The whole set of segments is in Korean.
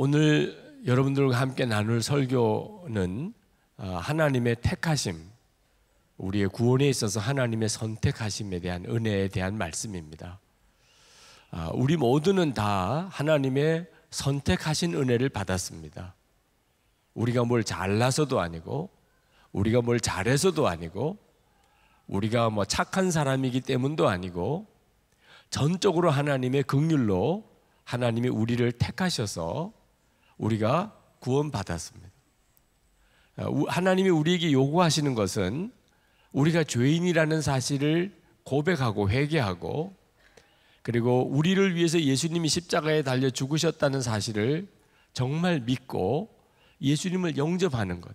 오늘 여러분들과 함께 나눌 설교는 하나님의 택하심, 우리의 구원에 있어서 하나님의 선택하심에 대한 은혜에 대한 말씀입니다. 우리 모두는 다 하나님의 선택하신 은혜를 받았습니다. 우리가 뭘 잘나서도 아니고, 우리가 뭘 잘해서도 아니고, 우리가 뭐 착한 사람이기 때문도 아니고, 전적으로 하나님의 긍휼로 하나님이 우리를 택하셔서 우리가 구원받았습니다. 하나님이 우리에게 요구하시는 것은 우리가 죄인이라는 사실을 고백하고 회개하고, 그리고 우리를 위해서 예수님이 십자가에 달려 죽으셨다는 사실을 정말 믿고 예수님을 영접하는 것,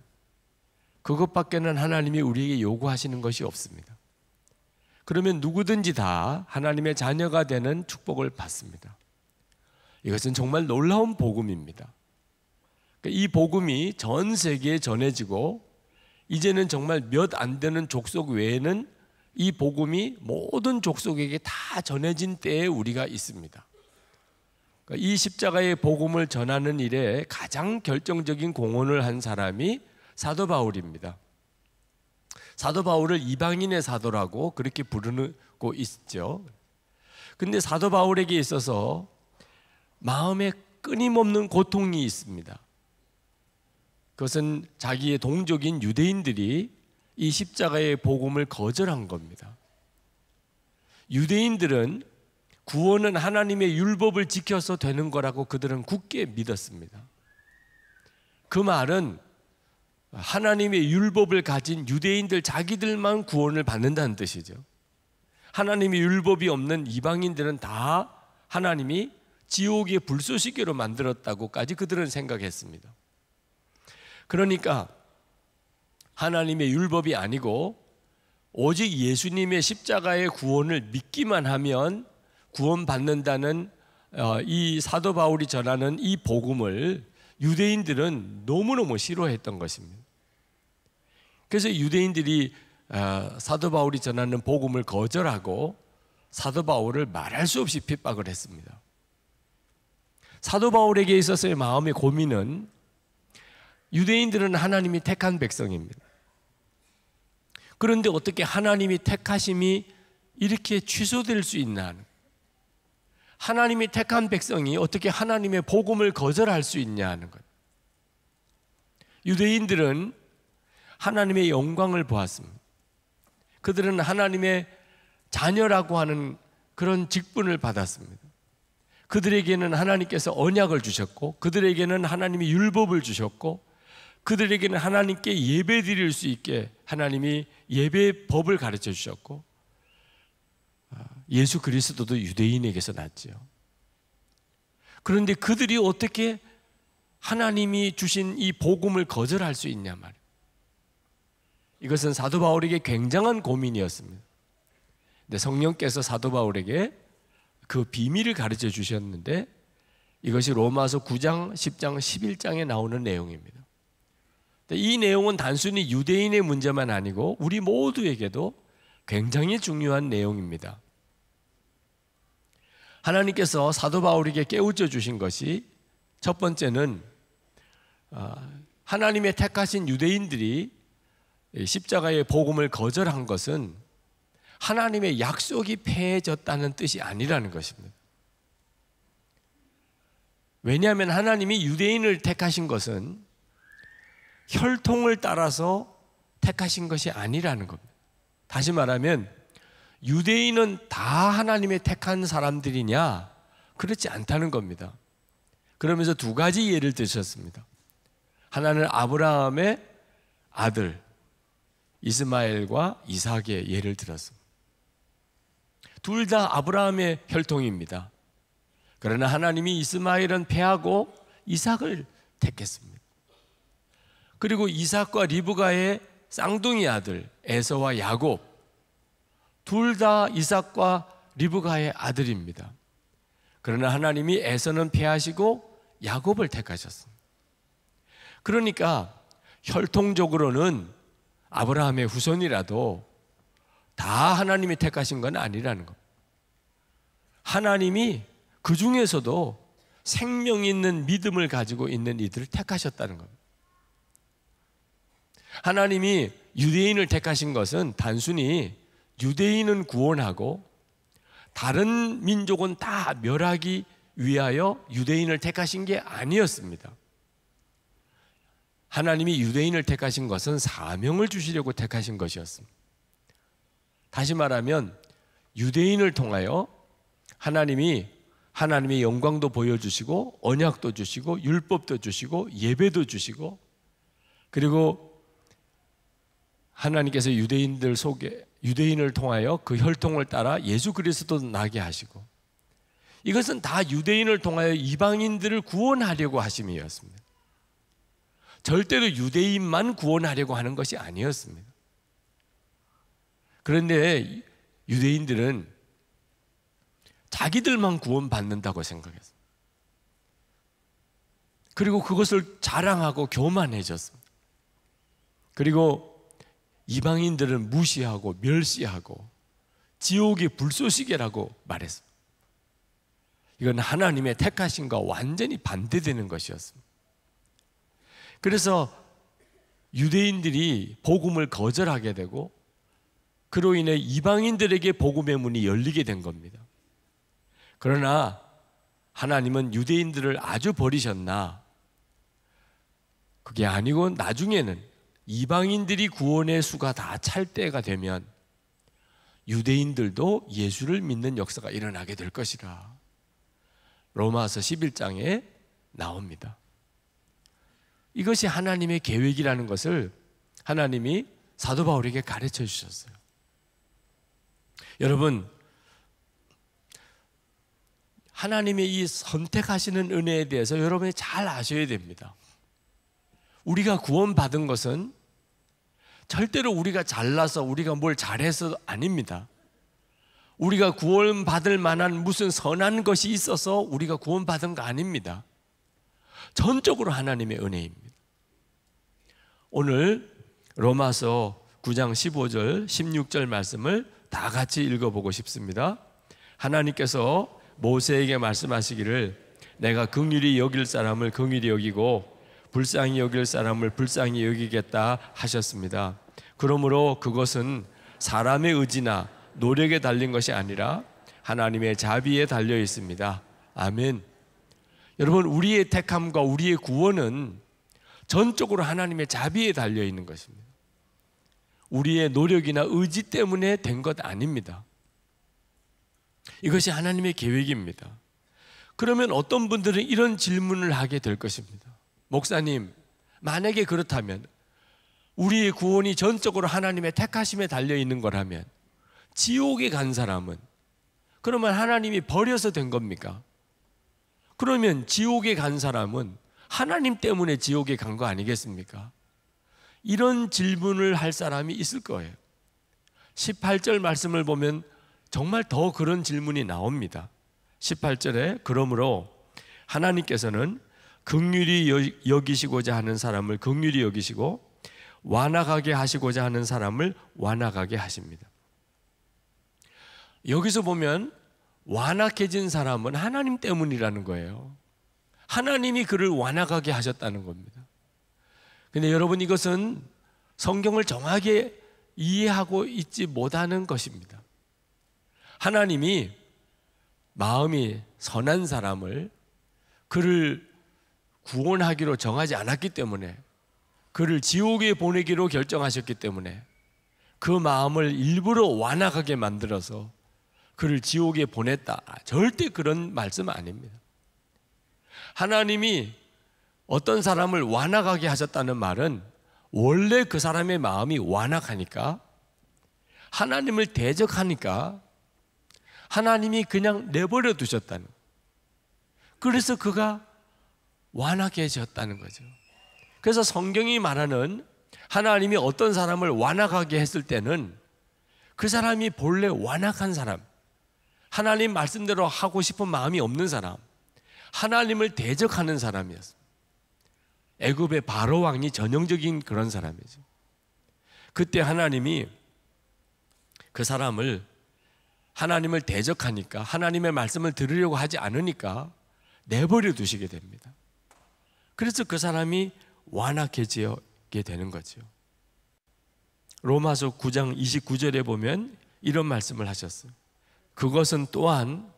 그것밖에는 하나님이 우리에게 요구하시는 것이 없습니다. 그러면 누구든지 다 하나님의 자녀가 되는 축복을 받습니다. 이것은 정말 놀라운 복음입니다. 이 복음이 전 세계에 전해지고, 이제는 정말 몇 안 되는 족속 외에는 이 복음이 모든 족속에게 다 전해진 때에 우리가 있습니다. 이 십자가의 복음을 전하는 일에 가장 결정적인 공헌을 한 사람이 사도 바울입니다. 사도 바울을 이방인의 사도라고 그렇게 부르고 있죠. 근데 사도 바울에게 있어서 마음에 끊임없는 고통이 있습니다. 그것은 자기의 동족인 유대인들이 이 십자가의 복음을 거절한 겁니다. 유대인들은 구원은 하나님의 율법을 지켜서 되는 거라고 그들은 굳게 믿었습니다. 그 말은 하나님의 율법을 가진 유대인들 자기들만 구원을 받는다는 뜻이죠. 하나님의 율법이 없는 이방인들은 다 하나님이 지옥의 불쏘시개로 만들었다고까지 그들은 생각했습니다. 그러니까 하나님의 율법이 아니고 오직 예수님의 십자가의 구원을 믿기만 하면 구원받는다는 이 사도 바울이 전하는 이 복음을 유대인들은 너무너무 싫어했던 것입니다. 그래서 유대인들이 사도 바울이 전하는 복음을 거절하고 사도 바울을 말할 수 없이 핍박을 했습니다. 사도 바울에게 있어서의 마음의 고민은, 유대인들은 하나님이 택한 백성입니다. 그런데 어떻게 하나님이 택하심이 이렇게 취소될 수 있나? 하나님이 택한 백성이 어떻게 하나님의 복음을 거절할 수 있냐 하는 것. 유대인들은 하나님의 영광을 보았습니다. 그들은 하나님의 자녀라고 하는 그런 직분을 받았습니다. 그들에게는 하나님께서 언약을 주셨고, 그들에게는 하나님이 율법을 주셨고, 그들에게는 하나님께 예배 드릴 수 있게 하나님이 예배의 법을 가르쳐 주셨고, 예수 그리스도도 유대인에게서 났죠. 그런데 그들이 어떻게 하나님이 주신 이 복음을 거절할 수 있냐 말이에요. 이것은 사도 바울에게 굉장한 고민이었습니다. 근데 성령께서 사도 바울에게 그 비밀을 가르쳐 주셨는데, 이것이 로마서 9장, 10장, 11장에 나오는 내용입니다. 이 내용은 단순히 유대인의 문제만 아니고 우리 모두에게도 굉장히 중요한 내용입니다. 하나님께서 사도 바울에게 깨우쳐 주신 것이, 첫 번째는 하나님의 택하신 유대인들이 십자가의 복음을 거절한 것은 하나님의 약속이 패해졌다는 뜻이 아니라는 것입니다. 왜냐하면 하나님이 유대인을 택하신 것은 혈통을 따라서 택하신 것이 아니라는 겁니다. 다시 말하면 유대인은 다 하나님의 택한 사람들이냐? 그렇지 않다는 겁니다. 그러면서 두 가지 예를 드셨습니다. 하나는 아브라함의 아들 이스마엘과 이삭의 예를 들었습니다. 둘 다 아브라함의 혈통입니다. 그러나 하나님이 이스마엘은 패하고 이삭을 택했습니다. 그리고 이삭과 리브가의 쌍둥이 아들 에서와 야곱, 둘 다 이삭과 리브가의 아들입니다. 그러나 하나님이 에서는 패하시고 야곱을 택하셨습니다. 그러니까 혈통적으로는 아브라함의 후손이라도 다 하나님이 택하신 건 아니라는 겁니다. 하나님이 그 중에서도 생명 있는 믿음을 가지고 있는 이들을 택하셨다는 겁니다. 하나님이 유대인을 택하신 것은 단순히 유대인은 구원하고 다른 민족은 다 멸하기 위하여 유대인을 택하신 게 아니었습니다. 하나님이 유대인을 택하신 것은 사명을 주시려고 택하신 것이었습니다. 다시 말하면 유대인을 통하여 하나님의 영광도 보여주시고 언약도 주시고 율법도 주시고 예배도 주시고, 그리고 하나님께서 유대인을 통하여 그 혈통을 따라 예수 그리스도도 나게 하시고, 이것은 다 유대인을 통하여 이방인들을 구원하려고 하심이었습니다. 절대로 유대인만 구원하려고 하는 것이 아니었습니다. 그런데 유대인들은 자기들만 구원받는다고 생각했습니다. 그리고 그것을 자랑하고 교만해졌습니다. 그리고 이방인들은 무시하고 멸시하고 지옥의 불쏘시개라고 말했습니다. 이건 하나님의 택하심과 완전히 반대되는 것이었습니다. 그래서 유대인들이 복음을 거절하게 되고 그로 인해 이방인들에게 복음의 문이 열리게 된 겁니다. 그러나 하나님은 유대인들을 아주 버리셨나? 그게 아니고 나중에는 이방인들이 구원의 수가 다 찰 때가 되면 유대인들도 예수를 믿는 역사가 일어나게 될 것이라 로마서 11장에 나옵니다. 이것이 하나님의 계획이라는 것을 하나님이 사도 바울에게 가르쳐 주셨어요. 여러분, 하나님의 이 선택하시는 은혜에 대해서 여러분이 잘 아셔야 됩니다. 우리가 구원받은 것은 절대로 우리가 잘나서 우리가 뭘 잘해서 아닙니다. 우리가 구원받을 만한 무슨 선한 것이 있어서 우리가 구원받은 거 아닙니다. 전적으로 하나님의 은혜입니다. 오늘 로마서 9장 15절 16절 말씀을 다 같이 읽어보고 싶습니다. 하나님께서 모세에게 말씀하시기를 내가 긍휼히 여길 사람을 긍휼히 여기고 불쌍히 여길 사람을 불쌍히 여기겠다 하셨습니다. 그러므로 그것은 사람의 의지나 노력에 달린 것이 아니라 하나님의 자비에 달려 있습니다. 아멘. 여러분, 우리의 택함과 우리의 구원은 전적으로 하나님의 자비에 달려 있는 것입니다. 우리의 노력이나 의지 때문에 된 것 아닙니다. 이것이 하나님의 계획입니다. 그러면 어떤 분들은 이런 질문을 하게 될 것입니다. 목사님, 만약에 그렇다면 우리의 구원이 전적으로 하나님의 택하심에 달려 있는 거라면 지옥에 간 사람은 그러면 하나님이 버려서 된 겁니까? 그러면 지옥에 간 사람은 하나님 때문에 지옥에 간 거 아니겠습니까? 이런 질문을 할 사람이 있을 거예요. 18절 말씀을 보면 정말 더 그런 질문이 나옵니다. 18절에 그러므로 하나님께서는 긍휼히 여기시고자 하는 사람을 긍휼히 여기시고 완악하게 하시고자 하는 사람을 완악하게 하십니다. 여기서 보면 완악해진 사람은 하나님 때문이라는 거예요. 하나님이 그를 완악하게 하셨다는 겁니다. 근데 여러분, 이것은 성경을 정확하게 이해하고 있지 못하는 것입니다. 하나님이 마음이 선한 사람을 그를 구원하기로 정하지 않았기 때문에, 그를 지옥에 보내기로 결정하셨기 때문에 그 마음을 일부러 완악하게 만들어서 그를 지옥에 보냈다. 절대 그런 말씀 아닙니다. 하나님이 어떤 사람을 완악하게 하셨다는 말은 원래 그 사람의 마음이 완악하니까, 하나님을 대적하니까 하나님이 그냥 내버려 두셨다는, 그래서 그가 완악해졌다는 거죠. 그래서 성경이 말하는 하나님이 어떤 사람을 완악하게 했을 때는 그 사람이 본래 완악한 사람, 하나님 말씀대로 하고 싶은 마음이 없는 사람, 하나님을 대적하는 사람이었습니다. 애굽의 바로 왕이 전형적인 그런 사람이죠. 그때 하나님이 그 사람을, 하나님을 대적하니까, 하나님의 말씀을 들으려고 하지 않으니까 내버려 두시게 됩니다. 그래서 그 사람이 완악해지게 되는 거죠. 로마서 9장 29절에 보면 이런 말씀을 하셨어요. 그것은 또한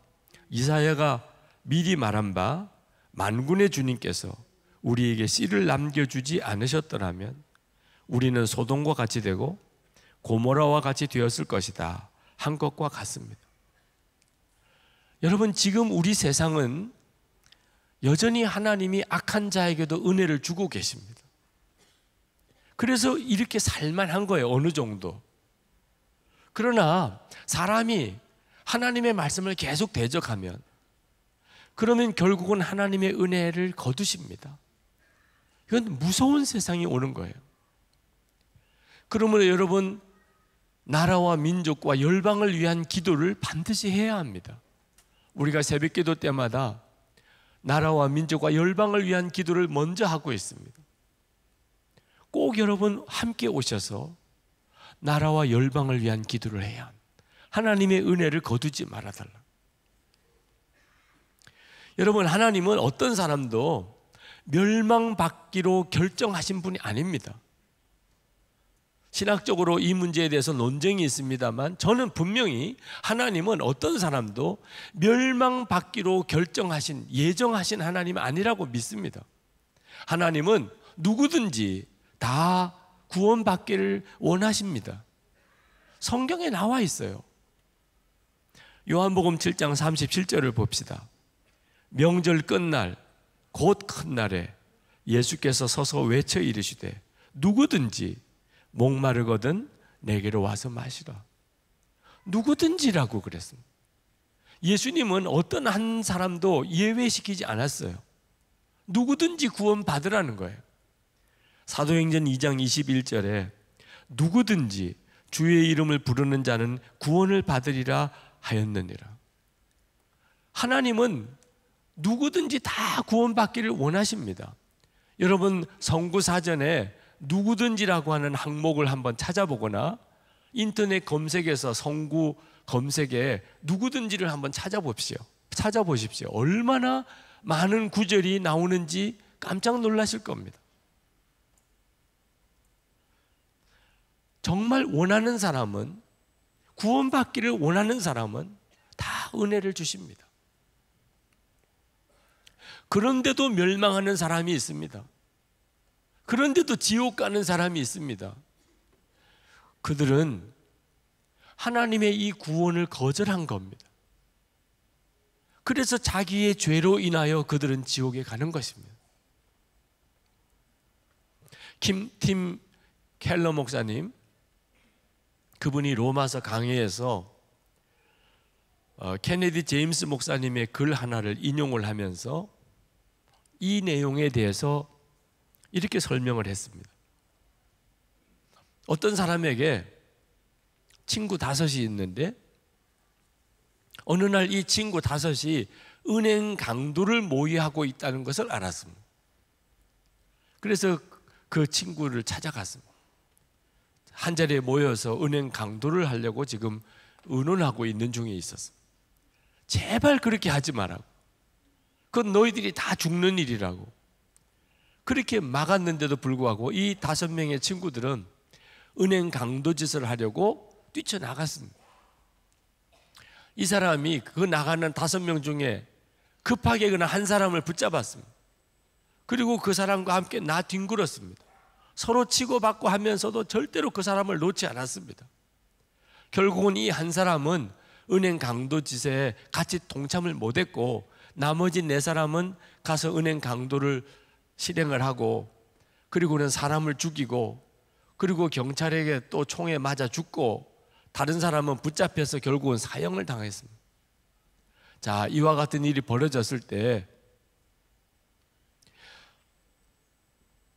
이사야가 미리 말한 바 만군의 주님께서 우리에게 씨를 남겨주지 않으셨더라면 우리는 소돔과 같이 되고 고모라와 같이 되었을 것이다 한 것과 같습니다. 여러분, 지금 우리 세상은 여전히 하나님이 악한 자에게도 은혜를 주고 계십니다. 그래서 이렇게 살만한 거예요, 어느 정도. 그러나 사람이 하나님의 말씀을 계속 대적하면 그러면 결국은 하나님의 은혜를 거두십니다. 이건 무서운 세상이 오는 거예요. 그러므로 여러분, 나라와 민족과 열방을 위한 기도를 반드시 해야 합니다. 우리가 새벽기도 때마다 나라와 민족과 열방을 위한 기도를 먼저 하고 있습니다. 꼭 여러분 함께 오셔서 나라와 열방을 위한 기도를 해야 합니다. 하나님의 은혜를 거두지 말아달라. 여러분, 하나님은 어떤 사람도 멸망받기로 결정하신 분이 아닙니다. 신학적으로 이 문제에 대해서 논쟁이 있습니다만 저는 분명히 하나님은 어떤 사람도 멸망받기로 결정하신, 예정하신 하나님이 아니라고 믿습니다. 하나님은 누구든지 다 구원받기를 원하십니다. 성경에 나와 있어요. 요한복음 7장 37절을 봅시다. 명절 끝날 곧 큰 날에 예수께서 서서 외쳐 이르시되 누구든지 목마르거든 내게로 와서 마시라. 누구든지라고 그랬습니다. 예수님은 어떤 한 사람도 예외시키지 않았어요. 누구든지 구원받으라는 거예요. 사도행전 2장 21절에 누구든지 주의 이름을 부르는 자는 구원을 받으리라 하였느니라. 하나님은 누구든지 다 구원받기를 원하십니다. 여러분, 성구사전에 누구든지라고 하는 항목을 한번 찾아보거나 인터넷 검색에서 성구 검색에 누구든지를 한번 찾아보십시오. 얼마나 많은 구절이 나오는지 깜짝 놀라실 겁니다. 정말 원하는 사람은, 구원받기를 원하는 사람은 다 은혜를 주십니다. 그런데도 멸망하는 사람이 있습니다. 그런데도 지옥 가는 사람이 있습니다. 그들은 하나님의 이 구원을 거절한 겁니다. 그래서 자기의 죄로 인하여 그들은 지옥에 가는 것입니다. 팀 켈러 목사님, 그분이 로마서 강해에서 케네디 제임스 목사님의 글 하나를 인용을 하면서 이 내용에 대해서 이렇게 설명을 했습니다. 어떤 사람에게 친구 5이 있는데 어느 날 이 친구 5이 은행 강도를 모의하고 있다는 것을 알았습니다. 그래서 그 친구를 찾아갔습니다. 한 자리에 모여서 은행 강도를 하려고 지금 의논하고 있는 중에 있었습니다. 제발 그렇게 하지 마라고. 그건 너희들이 다 죽는 일이라고. 그렇게 막았는데도 불구하고 이 5명의 친구들은 은행 강도 짓을 하려고 뛰쳐나갔습니다. 이 사람이 그 나가는 5명 중에 급하게 그냥 한 사람을 붙잡았습니다. 그리고 그 사람과 함께 뒹굴었습니다. 서로 치고받고 하면서도 절대로 그 사람을 놓지 않았습니다. 결국은 이 한 사람은 은행 강도 짓에 같이 동참을 못했고 나머지 4사람은 가서 은행 강도를 실행을 하고 그리고는 사람을 죽이고 그리고 경찰에게 또 총에 맞아 죽고 다른 사람은 붙잡혀서 결국은 사형을 당했습니다. 자, 이와 같은 일이 벌어졌을 때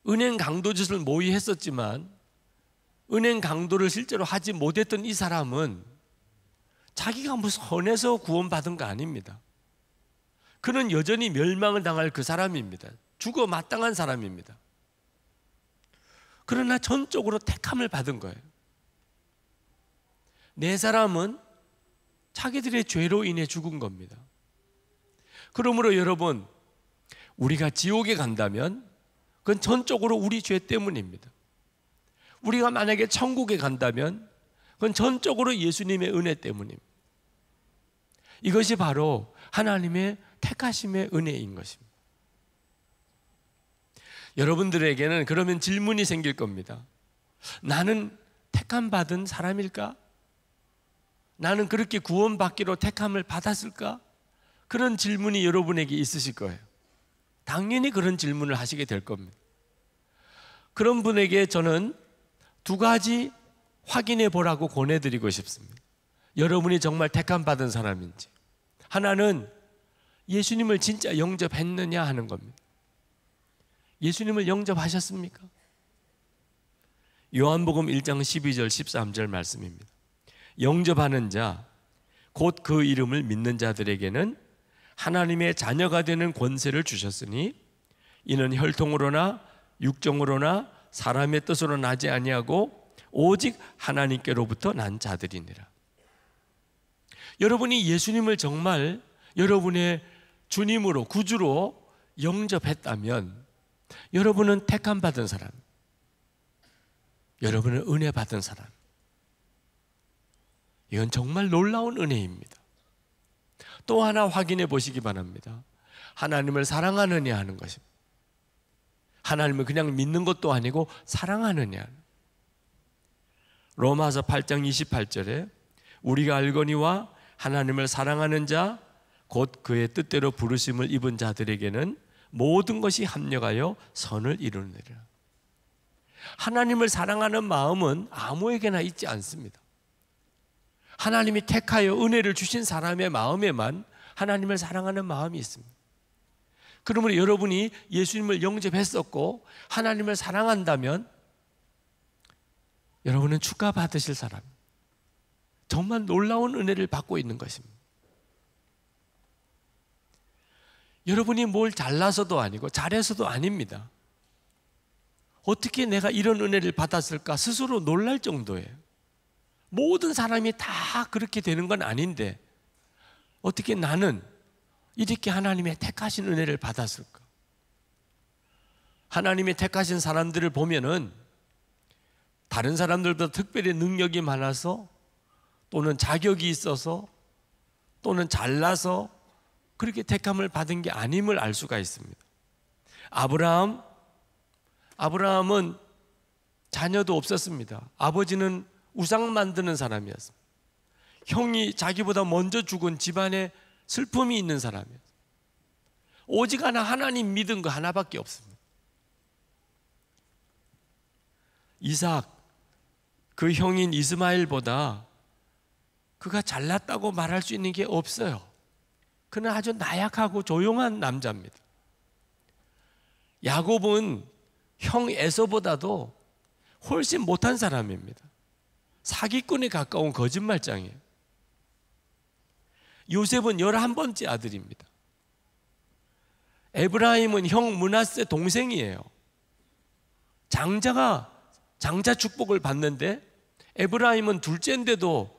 은행 강도 짓을 모의했었지만 은행 강도를 실제로 하지 못했던 이 사람은 자기가 뭐 선해서 구원받은 거 아닙니다. 그는 여전히 멸망을 당할 그 사람입니다. 죽어 마땅한 사람입니다. 그러나 전적으로 택함을 받은 거예요. 4사람은 자기들의 죄로 인해 죽은 겁니다. 그러므로 여러분, 우리가 지옥에 간다면 그건 전적으로 우리 죄 때문입니다. 우리가 만약에 천국에 간다면 그건 전적으로 예수님의 은혜 때문입니다. 이것이 바로 하나님의 택하심의 은혜인 것입니다. 여러분들에게는 그러면 질문이 생길 겁니다. 나는 택함 받은 사람일까? 나는 그렇게 구원받기로 택함을 받았을까? 그런 질문이 여러분에게 있으실 거예요. 당연히 그런 질문을 하시게 될 겁니다. 그런 분에게 저는 두 가지 확인해 보라고 권해드리고 싶습니다. 여러분이 정말 택함 받은 사람인지. 하나는 예수님을 진짜 영접했느냐 하는 겁니다. 예수님을 영접하셨습니까? 요한복음 1장 12절 13절 말씀입니다. 영접하는 자, 곧 그 이름을 믿는 자들에게는 하나님의 자녀가 되는 권세를 주셨으니 이는 혈통으로나 육정으로나 사람의 뜻으로 나지 아니하고 오직 하나님께로부터 난 자들이니라. 여러분이 예수님을 정말 여러분의 주님으로 구주로 영접했다면 여러분은 택함 받은 사람, 여러분은 은혜 받은 사람. 이건 정말 놀라운 은혜입니다. 또 하나 확인해 보시기 바랍니다. 하나님을 사랑하느냐 하는 것입니다. 하나님을 그냥 믿는 것도 아니고 사랑하느냐. 로마서 8장 28절에 우리가 알거니와 하나님을 사랑하는 자 곧 그의 뜻대로 부르심을 입은 자들에게는 모든 것이 합력하여 선을 이루느니라. 하나님을 사랑하는 마음은 아무에게나 있지 않습니다. 하나님이 택하여 은혜를 주신 사람의 마음에만 하나님을 사랑하는 마음이 있습니다. 그러므로 여러분이 예수님을 영접했었고 하나님을 사랑한다면 여러분은 축하받으실 사람, 정말 놀라운 은혜를 받고 있는 것입니다. 여러분이 뭘 잘나서도 아니고 잘해서도 아닙니다. 어떻게 내가 이런 은혜를 받았을까 스스로 놀랄 정도예요. 모든 사람이 다 그렇게 되는 건 아닌데 어떻게 나는 이렇게 하나님의 택하신 은혜를 받았을까? 하나님의 택하신 사람들을 보면은 다른 사람들보다 특별히 능력이 많아서 또는 자격이 있어서 또는 잘나서 그렇게 택함을 받은 게 아님을 알 수가 있습니다. 아브라함은 자녀도 없었습니다. 아버지는 우상 만드는 사람이었습니다. 형이 자기보다 먼저 죽은 집안에 슬픔이 있는 사람이었습니다. 오직 하나님 믿은 거 하나밖에 없습니다. 이삭, 그 형인 이스마엘보다 그가 잘났다고 말할 수 있는 게 없어요. 그는 아주 나약하고 조용한 남자입니다. 야곱은 형 에서보다도 훨씬 못한 사람입니다. 사기꾼에 가까운 거짓말장이에요. 요셉은 11번째 아들입니다. 에브라임은 형 므낫세 동생이에요. 장자 축복을 받는데 에브라임은 둘째인데도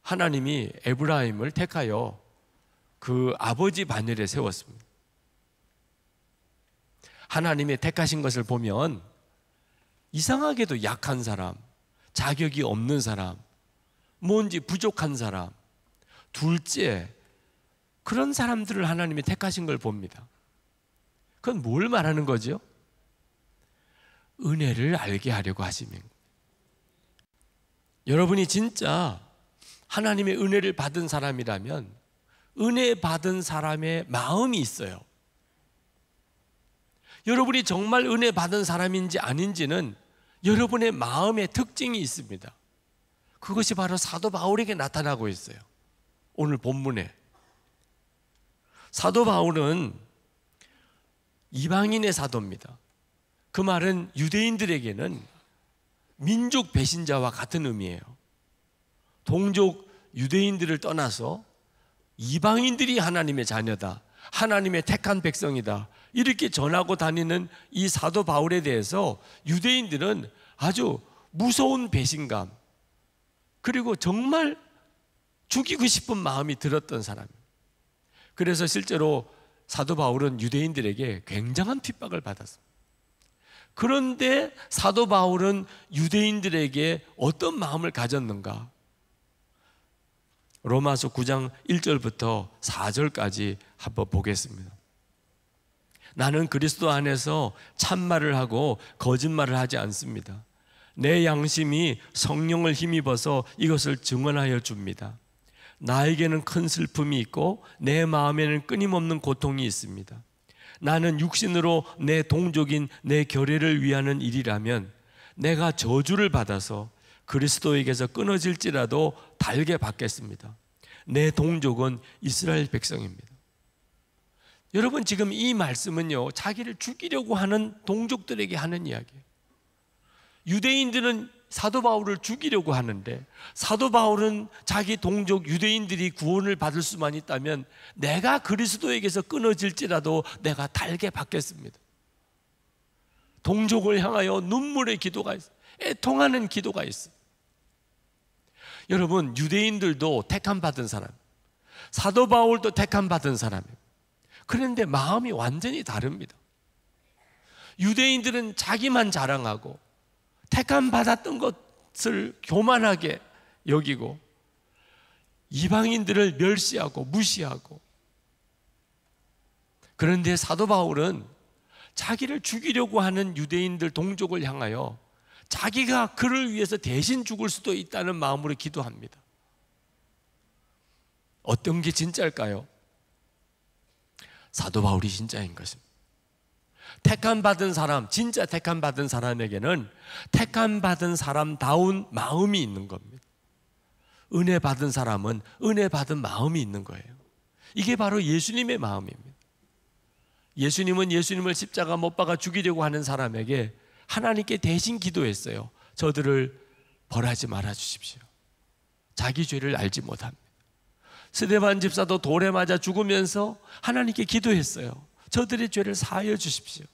하나님이 에브라임을 택하여 그 아버지 반열에 세웠습니다. 하나님의 택하신 것을 보면 이상하게도 약한 사람, 자격이 없는 사람, 뭔지 부족한 사람, 둘째, 그런 사람들을 하나님이 택하신 걸 봅니다. 그건 뭘 말하는 거죠? 은혜를 알게 하려고 하시면. 여러분이 진짜 하나님의 은혜를 받은 사람이라면 은혜 받은 사람의 마음이 있어요. 여러분이 정말 은혜 받은 사람인지 아닌지는 여러분의 마음의 특징이 있습니다. 그것이 바로 사도 바울에게 나타나고 있어요. 오늘 본문에 사도 바울은 이방인의 사도입니다. 그 말은 유대인들에게는 민족 배신자와 같은 의미예요. 동족 유대인들을 떠나서 이방인들이 하나님의 자녀다, 하나님의 택한 백성이다, 이렇게 전하고 다니는 이 사도 바울에 대해서 유대인들은 아주 무서운 배신감, 그리고 정말 죽이고 싶은 마음이 들었던 사람입니다. 그래서 실제로 사도 바울은 유대인들에게 굉장한 핍박을 받았습니다. 그런데 사도 바울은 유대인들에게 어떤 마음을 가졌는가? 로마서 9장 1절부터 4절까지 한번 보겠습니다. 나는 그리스도 안에서 참말을 하고 거짓말을 하지 않습니다. 내 양심이 성령을 힘입어서 이것을 증언하여 줍니다. 나에게는 큰 슬픔이 있고 내 마음에는 끊임없는 고통이 있습니다. 나는 육신으로 내 동족인 내 결례를 위하는 일이라면 내가 저주를 받아서 그리스도에게서 끊어질지라도 달게 받겠습니다. 내 동족은 이스라엘 백성입니다. 여러분, 지금 이 말씀은요, 자기를 죽이려고 하는 동족들에게 하는 이야기예요. 유대인들은 사도 바울을 죽이려고 하는데, 사도 바울은 자기 동족 유대인들이 구원을 받을 수만 있다면 내가 그리스도에게서 끊어질지라도 내가 달게 받겠습니다. 동족을 향하여 눈물의 기도가 있어요. 애통하는 기도가 있어요. 여러분, 유대인들도 택함받은 사람, 사도 바울도 택함받은 사람이에요. 그런데 마음이 완전히 다릅니다. 유대인들은 자기만 자랑하고 택함받았던 것을 교만하게 여기고 이방인들을 멸시하고 무시하고, 그런데 사도 바울은 자기를 죽이려고 하는 유대인들 동족을 향하여 자기가 그를 위해서 대신 죽을 수도 있다는 마음으로 기도합니다. 어떤 게 진짜일까요? 사도 바울이 진짜인 것입니다. 택함받은 사람, 진짜 택함받은 사람에게는 택함받은 사람다운 마음이 있는 겁니다. 은혜 받은 사람은 은혜 받은 마음이 있는 거예요. 이게 바로 예수님의 마음입니다. 예수님은 예수님을 십자가 못 박아 죽이려고 하는 사람에게 하나님께 대신 기도했어요. 저들을 벌하지 말아 주십시오. 자기 죄를 알지 못합니다. 스데반 집사도 돌에 맞아 죽으면서 하나님께 기도했어요. 저들의 죄를 사하여 주십시오.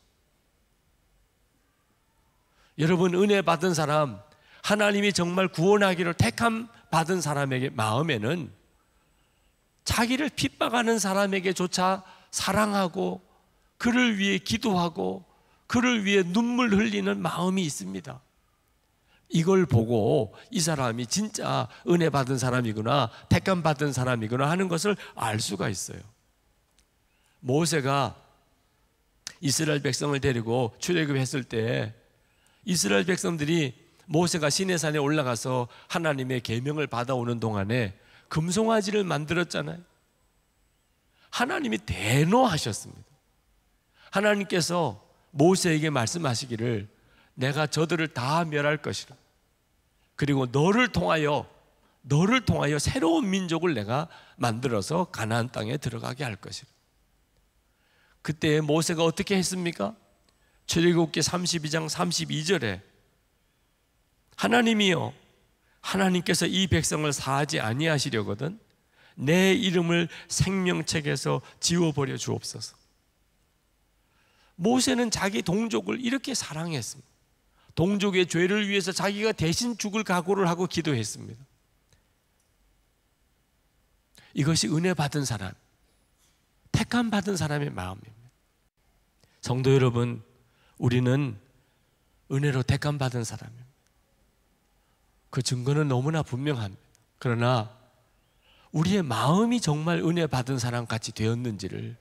여러분, 은혜 받은 사람, 하나님이 정말 구원하기를 택함 받은 사람에게 마음에는 자기를 핍박하는 사람에게조차 사랑하고 그를 위해 기도하고 그를 위해 눈물 흘리는 마음이 있습니다. 이걸 보고 이 사람이 진짜 은혜 받은 사람이구나, 택함 받은 사람이구나 하는 것을 알 수가 있어요. 모세가 이스라엘 백성을 데리고 출애굽했을 때 이스라엘 백성들이 모세가 시내산에 올라가서 하나님의 계명을 받아오는 동안에 금송아지를 만들었잖아요. 하나님이 대노하셨습니다. 하나님께서 모세에게 말씀하시기를 내가 저들을 다 멸할 것이라. 그리고 너를 통하여 새로운 민족을 내가 만들어서 가나안 땅에 들어가게 할 것이라. 그때 모세가 어떻게 했습니까? 출애굽기 32장 32절에 하나님이여, 하나님께서 이 백성을 사하지 아니하시려거든 내 이름을 생명책에서 지워버려 주옵소서. 모세는 자기 동족을 이렇게 사랑했습니다. 동족의 죄를 위해서 자기가 대신 죽을 각오를 하고 기도했습니다. 이것이 은혜 받은 사람, 택함 받은 사람의 마음입니다. 성도 여러분, 우리는 은혜로 택함 받은 사람입니다. 그 증거는 너무나 분명합니다. 그러나 우리의 마음이 정말 은혜 받은 사람 같이 되었는지를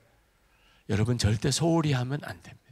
여러분 절대 소홀히 하면 안 됩니다.